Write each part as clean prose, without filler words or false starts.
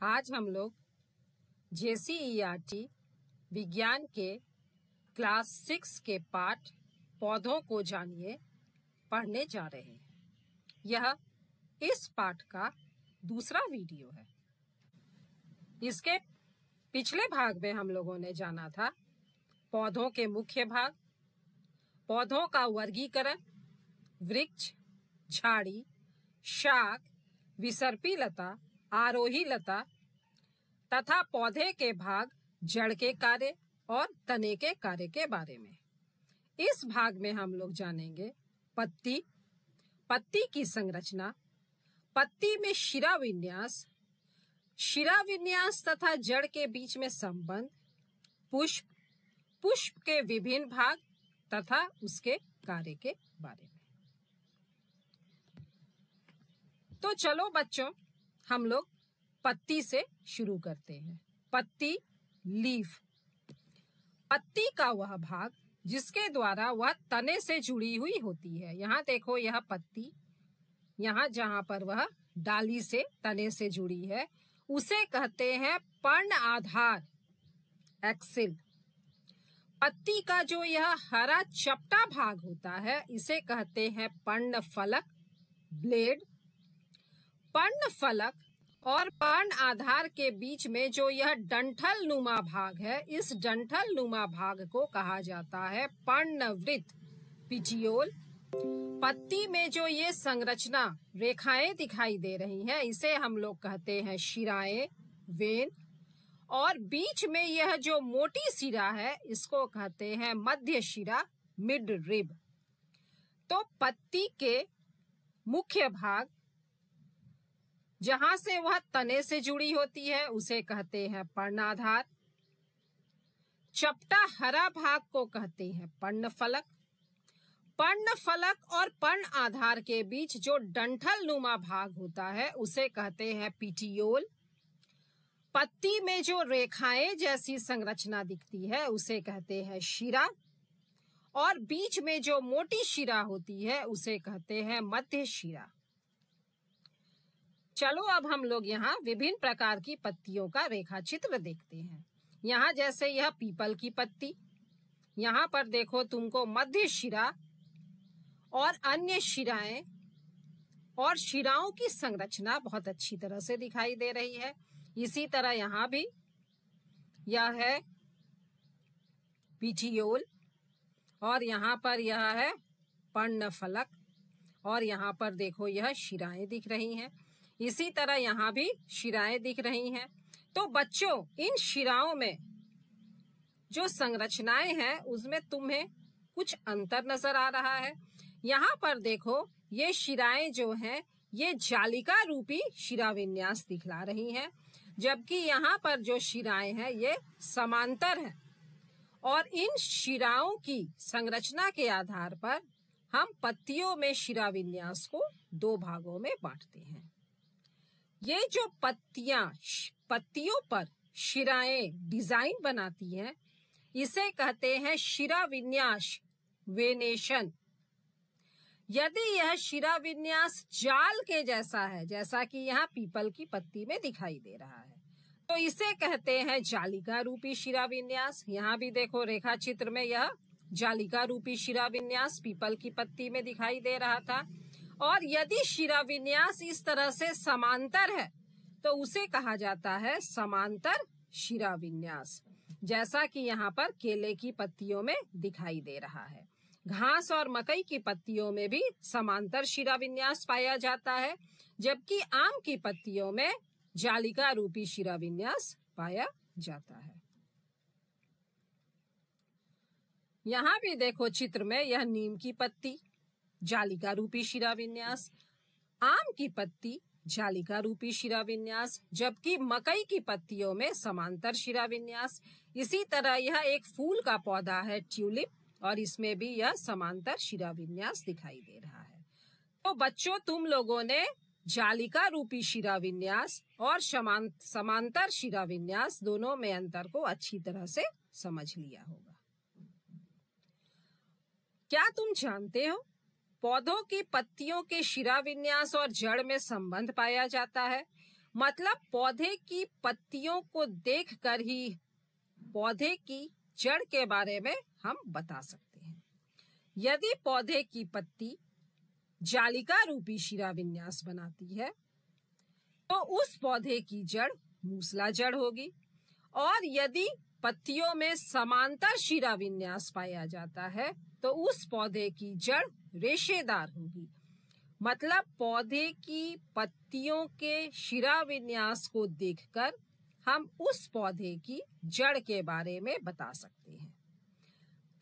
आज हम लोग JCERT विज्ञान के क्लास 6 के पाठ पौधों को जानिए पढ़ने जा रहे हैं। यह इस पाठ का दूसरा वीडियो है। इसके पिछले भाग में हम लोगों ने जाना था पौधों के मुख्य भाग, पौधों का वर्गीकरण, वृक्ष, झाड़ी, शाख, विसर्पी लता, आरोही लता तथा पौधे के भाग, जड़ के कार्य और तने के कार्य के बारे में। इस भाग में हम लोग जानेंगे पत्ती, पत्ती की संरचना, पत्ती में शिरा विन्यास, शिरा विन्यास तथा जड़ के बीच में संबंध, पुष्प, पुष्प के विभिन्न भाग तथा उसके कार्य के बारे में। तो चलो बच्चों, हम लोग पत्ती से शुरू करते हैं। पत्ती, लीफ, पत्ती का वह भाग जिसके द्वारा वह तने से जुड़ी हुई होती है। यहाँ देखो, यह पत्ती, यहाँ जहाँ पर वह डाली से तने से जुड़ी है उसे कहते हैं पर्ण आधार, एक्सिल। पत्ती का जो यह हरा चपटा भाग होता है इसे कहते हैं पर्ण फलक, ब्लेड। पर्ण फलक और पर्ण आधार के बीच में जो यह डंठल नुमा भाग है, इस डंठल नुमा भाग को कहा जाता है पर्णवृत्त, पिटियोल। पत्ती में जो ये संरचना रेखाएं दिखाई दे रही हैं इसे हम लोग कहते हैं शिराएं, वेन। और बीच में यह जो मोटी शिरा है इसको कहते हैं मध्य शिरा, मिड रिब। तो पत्ती के मुख्य भाग जहां से वह तने से जुड़ी होती है उसे कहते हैं पर्णाधार। चपटा हरा भाग को कहते हैं पर्णफलक। पर्णफलक और पर्ण आधार के बीच जो डंठल नुमा भाग होता है उसे कहते हैं पिटियोल। पत्ती में जो रेखाएं जैसी संरचना दिखती है उसे कहते हैं शिरा, और बीच में जो मोटी शिरा होती है उसे कहते हैं मध्य शिरा। चलो अब हम लोग यहाँ विभिन्न प्रकार की पत्तियों का रेखा चित्र देखते हैं। यहाँ जैसे यह पीपल की पत्ती, यहाँ पर देखो तुमको मध्य शिरा और अन्य शिराएं और शिराओं की संरचना बहुत अच्छी तरह से दिखाई दे रही है। इसी तरह यहाँ भी यह है पिटियोल और यहाँ पर यह है पर्णफलक और यहाँ पर देखो यह शिराएं दिख रही हैं। इसी तरह यहाँ भी शिराएं दिख रही हैं। तो बच्चों, इन शिराओं में जो संरचनाएं हैं उसमें तुम्हें कुछ अंतर नजर आ रहा है। यहाँ पर देखो, ये शिराएं जो हैं ये जालिका रूपी शिरा विन्यास दिखला रही हैं, जबकि यहाँ पर जो शिराएं हैं ये समांतर हैं। और इन शिराओं की संरचना के आधार पर हम पत्तियों में शिरा विन्यास को दो भागों में बांटते हैं। ये जो पत्तियों पर शिराएं डिजाइन बनाती हैं इसे कहते हैं शिरा विन्यास, वेनेशन। यदि यह शिरा विन्यास जाल के जैसा है, जैसा कि यहाँ पीपल की पत्ती में दिखाई दे रहा है, तो इसे कहते हैं जालिका रूपी शिरा विन्यास। यहाँ भी देखो रेखा चित्र में यह जालिका रूपी शिरा विन्यास पीपल की पत्ती में दिखाई दे रहा था। और यदि शिरा विन्यास इस तरह से समांतर है तो उसे कहा जाता है समांतर शिरा विन्यास, जैसा कि यहाँ पर केले की पत्तियों में दिखाई दे रहा है। घास और मकई की पत्तियों में भी समांतर शिरा विन्यास पाया जाता है, जबकि आम की पत्तियों में जालिका रूपी शिरा विन्यास पाया जाता है। यहाँ भी देखो चित्र में यह नीम की पत्ती, जालिका रूपी शिरा विन्यास, आम की पत्ती जालिका रूपी शिरा विन्यास, जबकि मकई की पत्तियों में समांतर शिरा विन्यास। इसी तरह यह एक फूल का पौधा है ट्यूलिप, और इसमें भी यह समांतर शिरा विन्यास दिखाई दे रहा है। तो बच्चों, तुम लोगों ने जालिका रूपी शिरा विन्यास और समांतर शिरा विन्यास दोनों में अंतर को अच्छी तरह से समझ लिया होगा। क्या तुम जानते हो पौधों की पत्तियों के शिरा विन्यास और जड़ में संबंध पाया जाता है? मतलब पौधे की पत्तियों को देखकर ही पौधे की जड़ के बारे में हम बता सकते हैं। यदि पौधे की पत्ती जालिका रूपी शिरा विन्यास बनाती है तो उस पौधे की जड़ मूसला जड़ होगी, और यदि पत्तियों में समांतर शिरा विन्यास पाया जाता है तो उस पौधे की जड़ रेशेदार होगी। मतलब पौधे की पत्तियों के शिरा विन्यास को देखकर हम उस पौधे की जड़ के बारे में बता सकते हैं।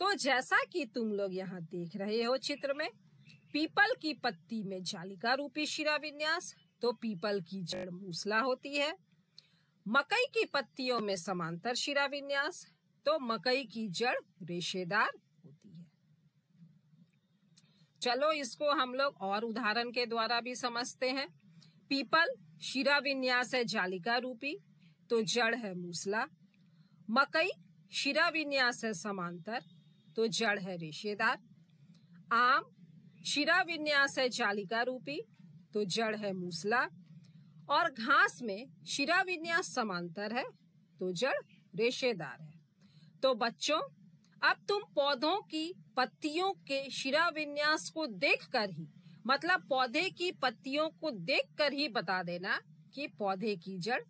तो जैसा कि तुम लोग यहाँ देख रहे हो चित्र में, पीपल की पत्ती में जालिका रूपी शिरा विन्यास, तो पीपल की जड़ मूसला होती है। मकई की पत्तियों में समांतर शिरा विन्यास, तो मकई की जड़ रेशेदार होती है। चलो इसको हम लोग और उदाहरण के द्वारा भी समझते हैं। पीपल शिरा विन्यास है जालिका रूपी, तो जड़ है मूसला। मकई शिरा विन्यास है समांतर, तो जड़ है रेशेदार। आम शिरा विन्यास है जालिका रूपी, तो जड़ है मूसला। और घास में शिरा विन्यास समांतर है, तो जड़ रेशेदार है। तो बच्चों, अब तुम पौधों की पत्तियों के शिरा विन्यास को देखकर ही, मतलब पौधे की पत्तियों को देखकर ही बता देना कि पौधे की जड़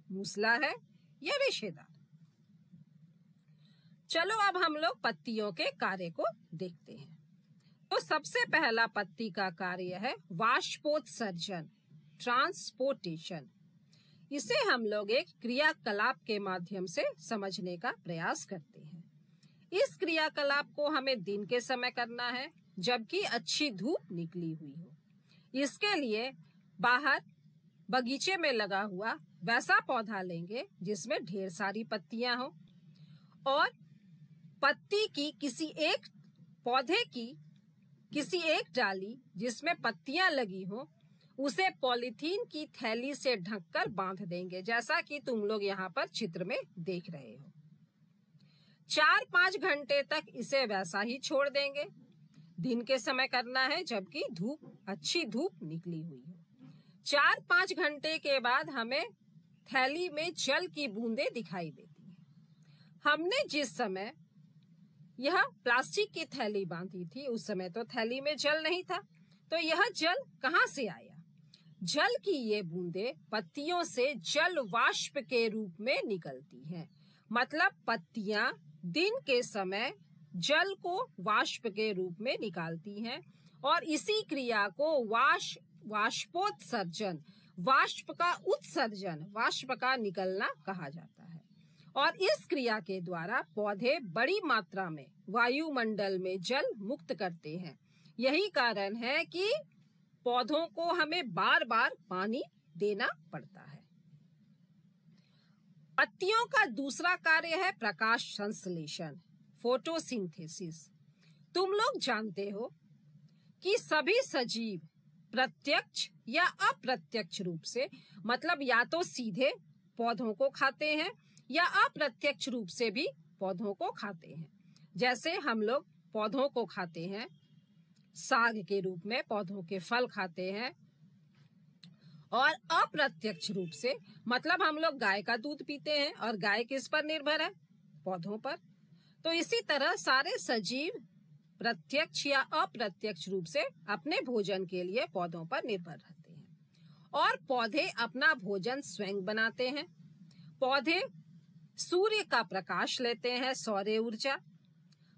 मूसला है या रेशेदार। चलो अब हम लोग पत्तियों के कार्य को देखते हैं। तो सबसे पहला पत्ती का कार्य है वाष्पोत्सर्जन, ट्रांसपोर्टेशन। इसे हम लोग एक क्रियाकलाप के माध्यम से समझने का प्रयास करते हैं। इस क्रियाकलाप को हमें दिन के समय करना है, जबकि अच्छी धूप निकली हुई हो। इसके लिए बाहर बगीचे में लगा हुआ वैसा पौधा लेंगे जिसमें ढेर सारी पत्तियां हो, और पत्ती की पौधे की किसी एक डाली जिसमें पत्तियां लगी हो, उसे पॉलीथीन की थैली से ढककर बांध देंगे, जैसा कि तुम लोग यहाँ पर चित्र में देख रहे हो। 4-5 घंटे तक इसे वैसा ही छोड़ देंगे। दिन के समय करना है, जबकि अच्छी धूप निकली हुई हो। 4-5 घंटे के बाद हमें थैली में जल की बूंदें दिखाई देती हैं। हमने जिस समय यह प्लास्टिक की थैली बांधी थी, उस समय तो थैली में जल नहीं था, तो यह जल कहाँ से आया? जल की ये बूंदें पत्तियों से जल वाष्प के रूप में निकलती हैं। मतलब पत्तियां दिन के समय जल को वाष्प के रूप में निकालती हैं, और इसी क्रिया को वाष्पोत्सर्जन, वाष्प का उत्सर्जन, वाष्प का निकलना कहा जाता है। और इस क्रिया के द्वारा पौधे बड़ी मात्रा में वायुमंडल में जल मुक्त करते हैं। यही कारण है कि पौधों को हमें बार बार पानी देना पड़ता है। पत्तियों का दूसरा कार्य है प्रकाश संश्लेषण, फोटोसिंथेसिस। तुम लोग जानते हो कि सभी सजीव प्रत्यक्ष या अप्रत्यक्ष रूप से, मतलब या तो सीधे पौधों को खाते हैं या अप्रत्यक्ष रूप से भी पौधों को खाते हैं। जैसे हम लोग पौधों को खाते हैं, साग के रूप में पौधों के फल खाते हैं, और अप्रत्यक्ष रूप से मतलब हम लोग गाय का दूध पीते हैं, और गाय किस पर निर्भर है? पौधों पर। तो इसी तरह सारे सजीव प्रत्यक्ष या अप्रत्यक्ष रूप से अपने भोजन के लिए पौधों पर निर्भर रहते हैं, और पौधे अपना भोजन स्वयं बनाते हैं। पौधे सूर्य का प्रकाश लेते हैं, सौर ऊर्जा,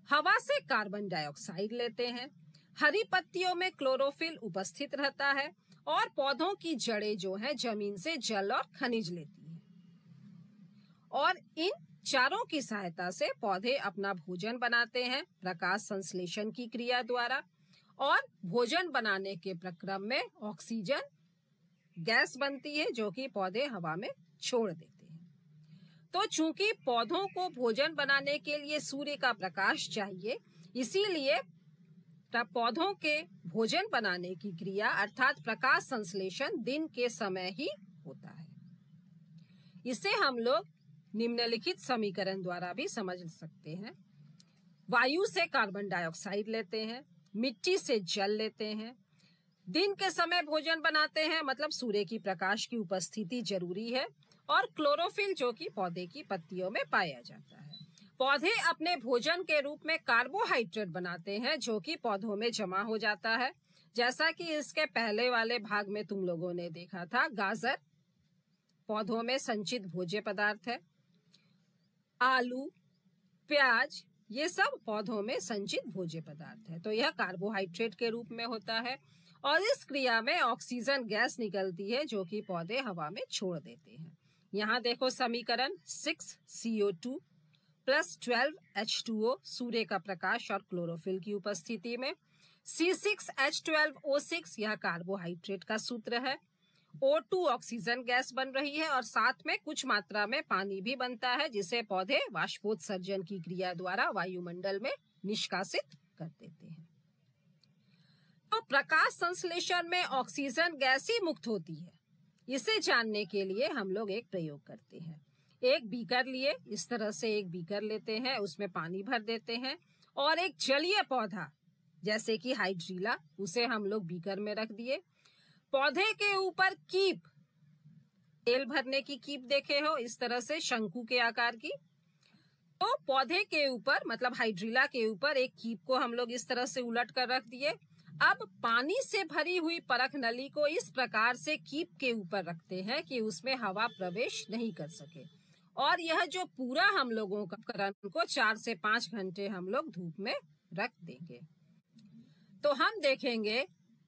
हवा से कार्बन डाइऑक्साइड लेते हैं, हरी पत्तियों में क्लोरोफिल उपस्थित रहता है, और पौधों की जड़ें जो हैं जमीन से जल और खनिज लेती हैं। और इन चारों की सहायता से पौधे अपना भोजन बनाते हैं प्रकाश संश्लेषण की क्रिया द्वारा, और भोजन बनाने के प्रक्रम में ऑक्सीजन गैस बनती है जो कि पौधे हवा में छोड़ देते हैं। तो चूंकि पौधों को भोजन बनाने के लिए सूर्य का प्रकाश चाहिए, इसीलिए पौधों के भोजन बनाने की क्रिया अर्थात प्रकाश संश्लेषण दिन के समय ही होता है। इसे हम लोग निम्नलिखित समीकरण द्वारा भी समझ सकते हैं। वायु से कार्बन डाइऑक्साइड लेते हैं, मिट्टी से जल लेते हैं, दिन के समय भोजन बनाते हैं, मतलब सूर्य की प्रकाश की उपस्थिति जरूरी है। और क्लोरोफिल जो कि पौधे की पत्तियों में पाया जाता है। पौधे अपने भोजन के रूप में कार्बोहाइड्रेट बनाते हैं जो कि पौधों में जमा हो जाता है। जैसा कि इसके पहले वाले भाग में तुम लोगों ने देखा था, गाजर पौधों में संचित भोज्य पदार्थ है। आलू, प्याज, ये सब पौधों में संचित भोज्य पदार्थ है। तो यह कार्बोहाइड्रेट के रूप में होता है और इस क्रिया में ऑक्सीजन गैस निकलती है जो कि पौधे हवा में छोड़ देते हैं। यहाँ देखो समीकरण 6CO2 + 12H2O सूर्य का प्रकाश और क्लोरोफिल की उपस्थिति में। C6H12O6 यह कार्बोहाइड्रेट का सूत्र है। O2 ऑक्सीजन गैस बन रही है और साथ में कुछ मात्रा में पानी भी बनता है जिसे पौधे वाष्पोत्सर्जन की क्रिया द्वारा वायुमंडल में निष्कासित कर देते हैं। तो प्रकाश संश्लेषण में ऑक्सीजन गैस ही मुक्त होती है। इसे जानने के लिए हम लोग एक प्रयोग करते हैं। एक बीकर लिए, इस तरह से एक बीकर लेते हैं, उसमें पानी भर देते हैं और एक जलीय पौधा जैसे कि हाइड्रीला, उसे हम लोग बीकर में रख दिए। पौधे के ऊपर कीप, तेल भरने की कीप देखे हो, इस तरह से शंकु के आकार की। तो पौधे के ऊपर मतलब हाइड्रीला के ऊपर एक कीप को हम लोग इस तरह से उलट कर रख दिए। अब पानी से भरी हुई परख नली को इस प्रकार से कीप के ऊपर रखते हैं कि उसमें हवा प्रवेश नहीं कर सके और यह जो पूरा हम लोगों का उपकरण को 4 से 5 घंटे हम लोग धूप में रख देंगे। तो हम देखेंगे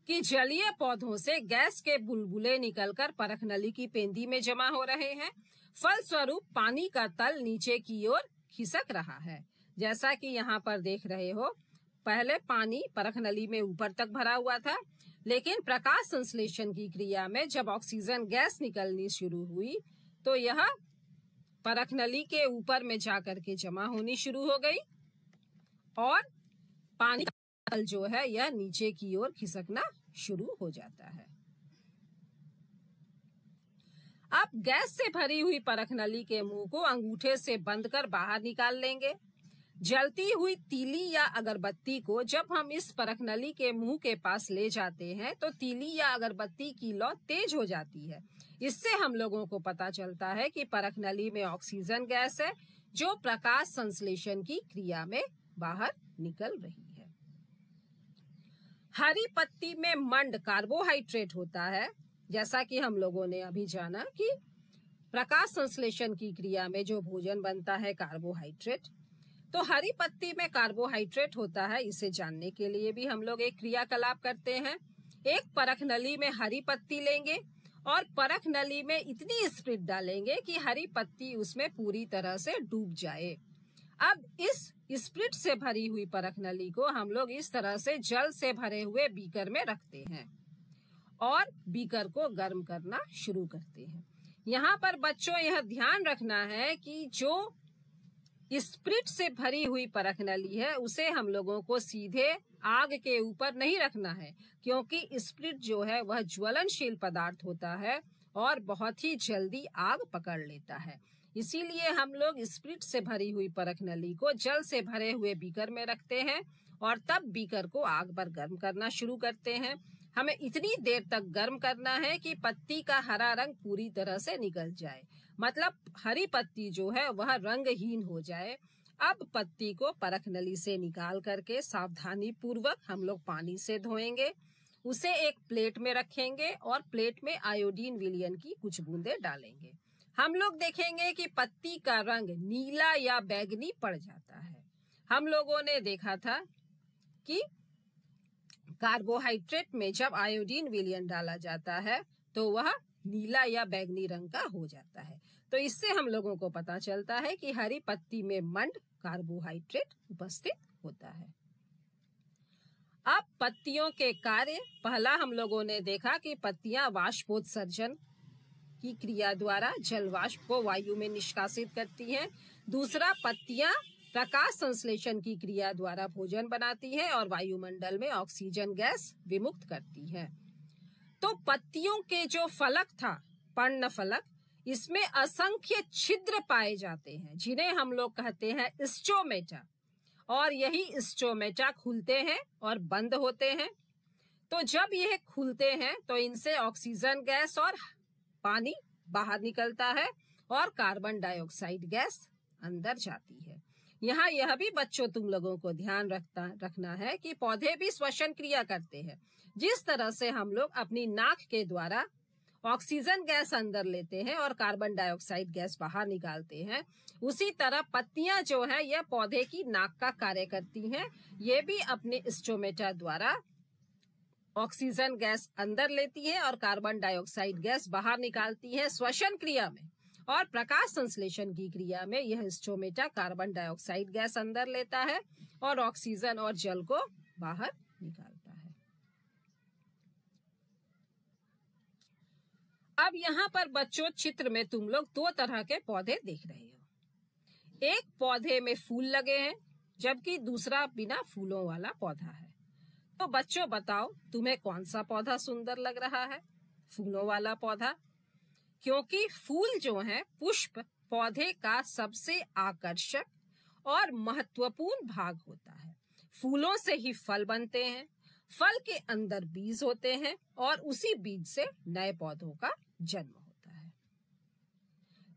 कि जलीय पौधों से गैस के बुलबुले निकलकर परख नली की पेंदी में जमा हो रहे हैं। फलस्वरूप पानी का तल नीचे की ओर खिसक रहा है। जैसा कि यहाँ पर देख रहे हो, पहले पानी परख नली में ऊपर तक भरा हुआ था, लेकिन प्रकाश संश्लेषण की क्रिया में जब ऑक्सीजन गैस निकलनी शुरू हुई तो यह परख नली के ऊपर में जाकर के जमा होनी शुरू हो गई और पानी का तल जो है यह नीचे की ओर खिसकना शुरू हो जाता है। अब गैस से भरी हुई परख नली के मुंह को अंगूठे से बंद कर बाहर निकाल लेंगे। जलती हुई तीली या अगरबत्ती को जब हम इस परख नली के मुंह के पास ले जाते हैं तो तीली या अगरबत्ती की लौ तेज हो जाती है। इससे हम लोगों को पता चलता है कि परख नली में ऑक्सीजन गैस है जो प्रकाश संश्लेषण की क्रिया में बाहर निकल रही है। हरी पत्ती में मंड कार्बोहाइड्रेट होता है। जैसा कि हम लोगों ने अभी जाना कि प्रकाश संश्लेषण की क्रिया में जो भोजन बनता है कार्बोहाइड्रेट, तो हरी पत्ती में कार्बोहाइड्रेट होता है। इसे जानने के लिए भी हम लोग एक क्रियाकलाप करते हैं। एक परख नली में हरी पत्ती लेंगे और परख नली में इतनी स्प्रिट डालेंगे कि हरी पत्ती उसमें पूरी तरह से डूब जाए। अब इस स्प्रिट से भरी हुई परख नली को हम लोग इस तरह से जल से भरे हुए बीकर में रखते हैं और बीकर को गर्म करना शुरू करते हैं। यहाँ पर बच्चों यह ध्यान रखना है कि जो स्प्रिट से भरी हुई परख नली है उसे हम लोगों को सीधे आग के ऊपर नहीं रखना है, क्योंकि स्प्रिट जो है वह ज्वलनशील पदार्थ होता है और बहुत ही जल्दी आग पकड़ लेता है। इसीलिए हम लोग स्प्रिट से भरी हुई परख नली को जल से भरे हुए बीकर में रखते हैं और तब बीकर को आग पर गर्म करना शुरू करते हैं। हमें इतनी देर तक गर्म करना है कि पत्ती का हरा रंग पूरी तरह से निकल जाए, मतलब हरी पत्ती जो है वह रंगहीन हो जाए। अब पत्ती को परख नली से निकाल करके सावधानी पूर्वक हम लोग पानी से धोएंगे। उसे एक प्लेट में रखेंगे और प्लेट में आयोडीन विलयन की कुछ बूंदें डालेंगे। हम लोग देखेंगे कि पत्ती का रंग नीला या बैंगनी पड़ जाता है। हम लोगों ने देखा था कि कार्बोहाइड्रेट में जब आयोडीन विलयन डाला जाता है तो वह नीला या बैंगनी रंग का हो जाता है। तो इससे हम लोगों को पता चलता है कि हरी पत्ती में मंड कार्बोहाइड्रेट उपस्थित होता है। अब पत्तियों के कार्य, पहला हम लोगों ने देखा कि पत्तियां वाष्पोत्सर्जन की क्रिया द्वारा जल वाष्प को वायु में निष्कासित करती हैं। दूसरा, पत्तियां प्रकाश संश्लेषण की क्रिया द्वारा भोजन बनाती हैं और वायुमंडल में ऑक्सीजन गैस विमुक्त करती है। तो पत्तियों के जो फलक था, पर्ण फलक, इसमें असंख्य छिद्र पाए जाते हैं जिन्हें हम लोग कहते हैं स्टोमेटा, और यही स्टोमेटा खुलते हैं और बंद होते हैं। तो जब यह खुलते हैं तो इनसे ऑक्सीजन गैस और पानी बाहर निकलता है और कार्बन डाइऑक्साइड गैस अंदर जाती है। यहाँ यह भी बच्चों तुम लोगों को ध्यान रखना है कि पौधे भी श्वसन क्रिया करते हैं। जिस तरह से हम लोग अपनी नाक के द्वारा ऑक्सीजन गैस अंदर लेते हैं और कार्बन डाइऑक्साइड गैस बाहर निकालते हैं, उसी तरह पत्तियां जो है यह पौधे की नाक का कार्य करती हैं। ये भी अपने स्टोमेटा द्वारा ऑक्सीजन गैस अंदर लेती है और कार्बन डाइऑक्साइड गैस बाहर निकालती है। श्वसन क्रिया में और प्रकाश संश्लेषण की क्रिया में यह स्टोमेटा कार्बन डाइऑक्साइड गैस अंदर लेता है और ऑक्सीजन और जल को बाहर निकालता है। अब यहाँ पर बच्चों चित्र में तुम लोग दो तरह के पौधे देख रहे हो। एक पौधे में फूल लगे हैं जबकि दूसरा बिना फूलों वाला पौधा है। तो बच्चों बताओ तुम्हें कौन सा पौधा सुंदर लग रहा है? फूलों वाला पौधा, क्योंकि फूल जो है पुष्प पौधे का सबसे आकर्षक और महत्वपूर्ण भाग होता है। फूलों से ही फल बनते हैं, फल के अंदर बीज होते हैं और उसी बीज से नए पौधों का जन्म होता है।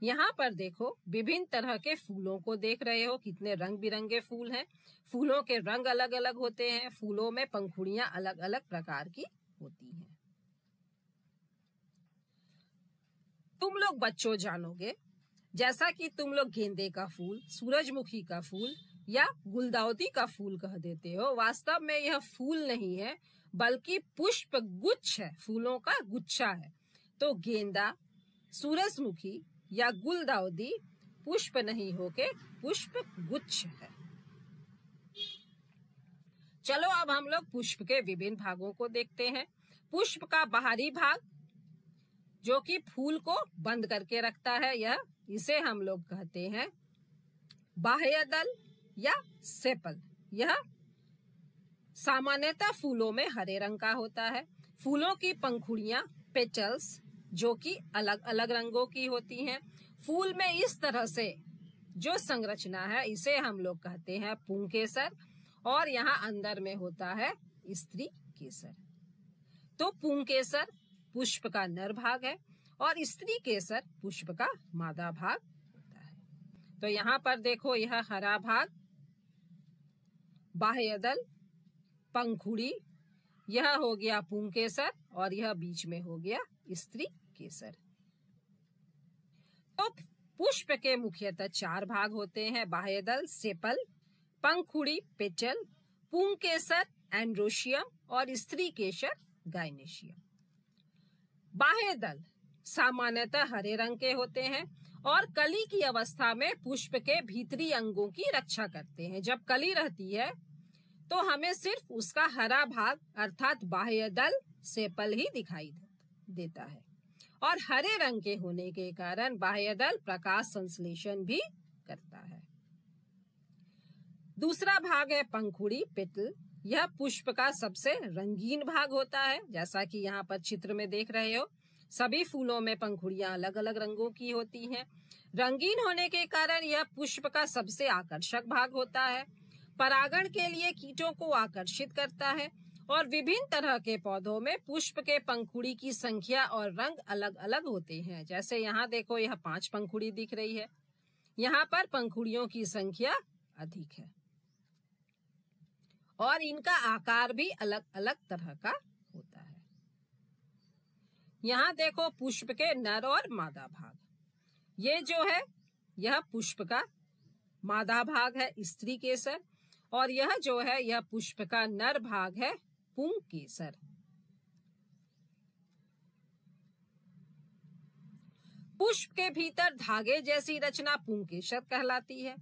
यहाँ पर देखो विभिन्न तरह के फूलों को देख रहे हो, कितने रंग बिरंगे फूल हैं। फूलों के रंग अलग अलग होते हैं, फूलों में पंखुड़ियां अलग अलग प्रकार की होती हैं। तुम लोग बच्चों जानोगे, जैसा कि तुम लोग गेंदे का फूल, सूरजमुखी का फूल या गुलदाउदी का फूल कह देते हो, वास्तव में यह फूल नहीं है बल्कि पुष्प गुच्छ है, फूलों का गुच्छा है। तो गेंदा, सूरजमुखी या गुलदाउदी पुष्प नहीं होके पुष्प गुच्छ है। चलो अब हम लोग पुष्प के विभिन्न भागों को देखते हैं। पुष्प का बाहरी भाग जो कि फूल को बंद करके रखता है, इसे हम लोग कहते हैं बाह्य दल या सेपल। यह सामान्यतः फूलों में हरे रंग का होता है। फूलों की पंखुड़ियां पेटल्स जो कि अलग अलग रंगों की होती हैं। फूल में इस तरह से जो संरचना है इसे हम लोग कहते हैं पुंकेसर और यहाँ अंदर में होता है स्त्री केसर। तो पुंकेसर पुष्प का नर भाग है और स्त्री केसर पुष्प का मादा भाग होता है। तो यहाँ पर देखो, यह हरा भाग बाह्य दल, पंखुड़ी, यह हो गया पुंकेसर और यह बीच में हो गया स्त्री केसर। तो पुष्प के मुख्यतः चार भाग होते हैं: बाह्य दल सेपल, पंखुड़ी पेटल, पुंकेसर एंड्रोशियम और स्त्री केसर गाइनेशियम। बाह्य दल सामान्यतः हरे रंग के होते हैं और कली की अवस्था में पुष्प के भीतरी अंगों की रक्षा करते हैं। जब कली रहती है तो हमें सिर्फ उसका हरा भाग अर्थात बाह्य दल सेपल ही दिखाई देता है और हरे रंग के होने के कारण बाह्य दल प्रकाश संश्लेषण भी करता है। दूसरा भाग है पंखुड़ी पेटल। यह पुष्प का सबसे रंगीन भाग होता है, जैसा कि यहाँ पर चित्र में देख रहे हो। सभी फूलों में पंखुड़ियां अलग अलग रंगों की होती हैं। रंगीन होने के कारण यह पुष्प का सबसे आकर्षक भाग होता है। परागण के लिए कीटों को आकर्षित करता है और विभिन्न तरह के पौधों में पुष्प के पंखुड़ी की संख्या और रंग अलग अलग होते हैं। जैसे यहाँ देखो, यह 5 पंखुड़ी दिख रही है। यहाँ पर पंखुड़ियों की संख्या अधिक है और इनका आकार भी अलग अलग तरह का होता है। यहाँ देखो पुष्प के नर और मादा भाग। ये जो है यह पुष्प का मादा भाग है स्त्री केसर और यह जो है यह पुष्प का नर भाग है पुंकेसर। पुष्प के भीतर धागे जैसी रचना पुंकेसर कहलाती है।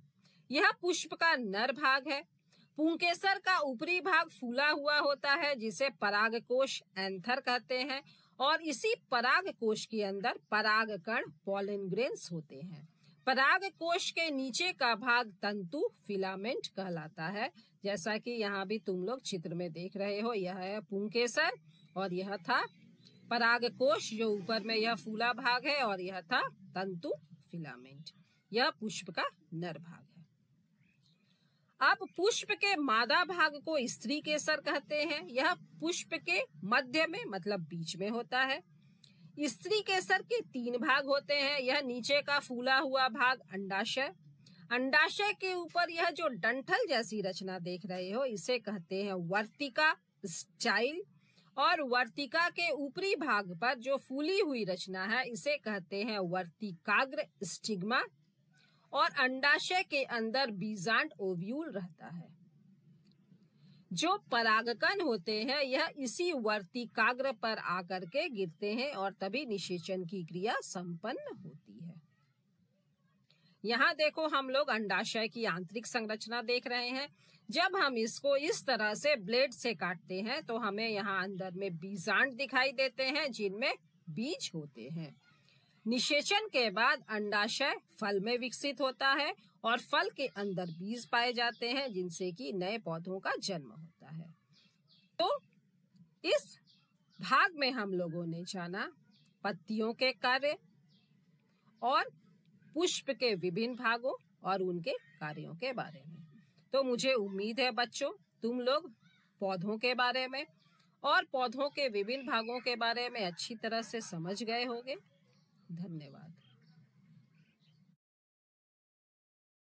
यह पुष्प का नर भाग है। पुंकेसर का ऊपरी भाग फूला हुआ होता है जिसे परागकोश एंथर कहते हैं और इसी परागकोश के अंदर परागकण पॉलन ग्रेन्स होते हैं। परागकोश के नीचे का भाग तंतु फिलामेंट कहलाता है, जैसा कि यहाँ भी तुम लोग चित्र में देख रहे हो। यह है पुंकेसर और यह था परागकोश जो ऊपर में यह फूला भाग है और यह था तंतु फिलामेंट। यह पुष्प का नर भाग है। अब पुष्प के मादा भाग को स्त्री केसर कहते हैं। यह पुष्प के मध्य में मतलब बीच में होता है। स्त्री केसर के 3 भाग होते हैं। यह नीचे का फूला हुआ भाग अंडाशय, अंडाशय के ऊपर यह जो डंठल जैसी रचना देख रहे हो इसे कहते हैं वर्तिका स्टाइल, और वर्तिका के ऊपरी भाग पर जो फूली हुई रचना है इसे कहते हैं वर्तिकाग्र स्टिग्मा, और अंडाशय के अंदर बीजांड ओव्यूल रहता है। जो परागकण होते हैं यह इसी वर्तिकाग्र पर आकर के गिरते हैं और तभी निषेचन की क्रिया संपन्न होती है। यहाँ देखो हम लोग अंडाशय की आंतरिक संरचना देख रहे हैं। जब हम इसको इस तरह से ब्लेड से काटते हैं तो हमें यहाँ अंदर में बीजांड दिखाई देते हैं जिनमें बीज होते हैं। निषेचन के बाद अंडाशय फल में विकसित होता है और फल के अंदर बीज पाए जाते हैं जिनसे कि नए पौधों का जन्म होता है। तो इस भाग में हम लोगों ने जाना पत्तियों के कार्य और पुष्प के विभिन्न भागों और उनके कार्यों के बारे में। तो मुझे उम्मीद है बच्चों तुम लोग पौधों के बारे में और पौधों के विभिन्न भागों के बारे में अच्छी तरह से समझ गए होंगे। धन्यवाद।